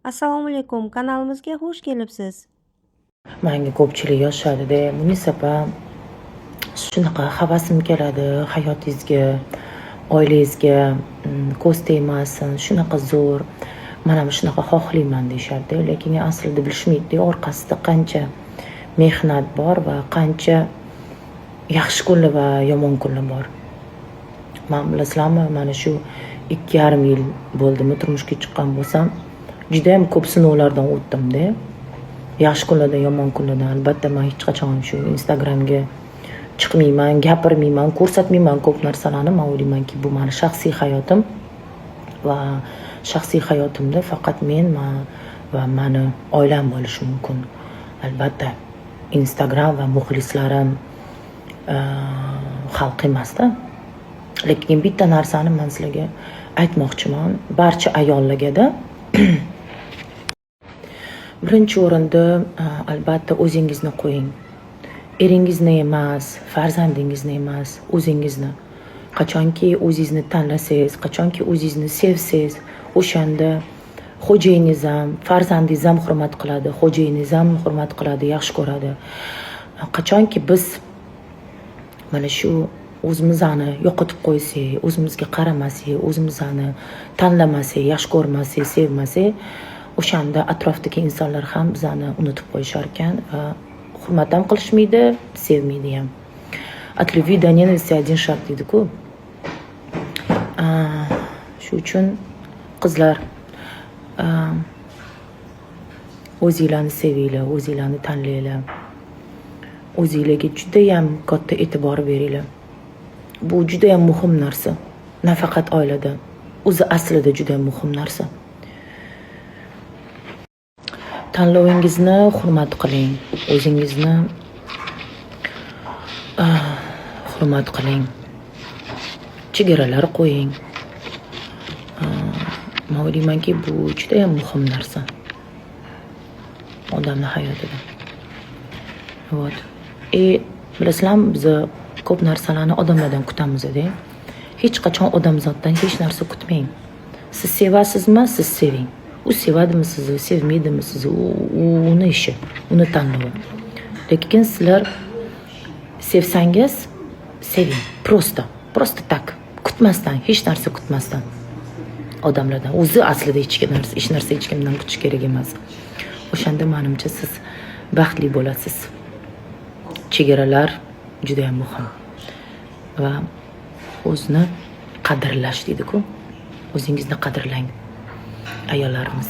Assalomu alaykum, kanalimizga xush kelibsiz. Menga ko'pchilik yozishadi-da, Munisa opa, shunaqa havasim keladi hayotingizga, oilangizga ko'z tegmasin, shunaqa zo'r. Men ham shunaqa xohlayman deyishadi, lekin aslida bilishmaydi orqasida qancha mehnat bor va qancha yaxshi kunlar va yomon kunlar bor. Men bilasizlarmi, mana shu 2,5 yil bo'ldimi turmushga chiqqan bo'lsam, juda ham ko'p sinovlardan o'tdim-da. Yaxshi kunlardan, yomon kunlardan. Albatta men hech qachon shu Instagramga chiqmayman, gapirmayman, ko'rsatmayman ko'p narsalarni. Men o'ylaymanki, bu meni shaxsiy hayotim va shaxsiy hayotimda faqat men va meni oilam bo'lishi mumkin. Albatta Instagram va muxlislarim xalq emasda. Lekin bitta narsani men sizlarga aytmoqchiman, barcha ayollarga-da. Birinchi o'rinda albatta o'zingizni qo'ying. Eringizni emas, farzandingizni emas, o'zingizni. Qachonki o'zingizni tanlasangiz, qachonki o'zingizni sevsangiz, o'shanda xo'jayingiz ham, farzandingiz ham hurmat qiladi, xo'jayingiz ham hurmat qiladi, yaxshi ko'radi. Qachonki biz mana shu o'zimizni yo'qotib qo'ysak, o'zimizga qaramasak, o'zimizni tanlamasak, yaxshi ko'rmasak, sevmasak, o'shanda atrofdagi insonlar ham bizani unutib qo'yishar ekan va hurmat ham qilishmaydi, sevmaydi ham. От любви до ненависти один шаг deydi-ku. Shu uchun qizlar o'zinglarni sevinglar, o'zinglarni tanlanglar. O'zinglarga juda ham katta e'tibor beringlar. Bu juda ham muhim narsa. Nafaqat oilada, o'zi aslida juda ham muhim narsa. Tanlovingizni hurmat qiling, o'zingizni hurmat qiling, chegaralar qo'ying. Men o'ylaymanki, bu juda ham muhim narsa odamning hayotida. Вот. Bilasizlarmi, biz ko'p narsalarni odamlardan kutamiz-da. Hech qachon odamzoddan hech narsa kutmang. Siz sevasizmi, siz seving. U sevadimi sizni, sevmaydimi sizni, uni ishi, uni tanlovi. Lekin sizlar sevsangiz, seving. Просто tak. Kutmasdan, hech narsa kutmasdan. Odamlardan. O'zi aslida hech narsa hech kimdan kutish kerak emas. O'shanda menimcha siz baxtli bo'lasiz. Chegaralar juda ham muhim. Va o'zni qadrlash deydi-ku. O'zingizni qadrlang. Ayollarimiz.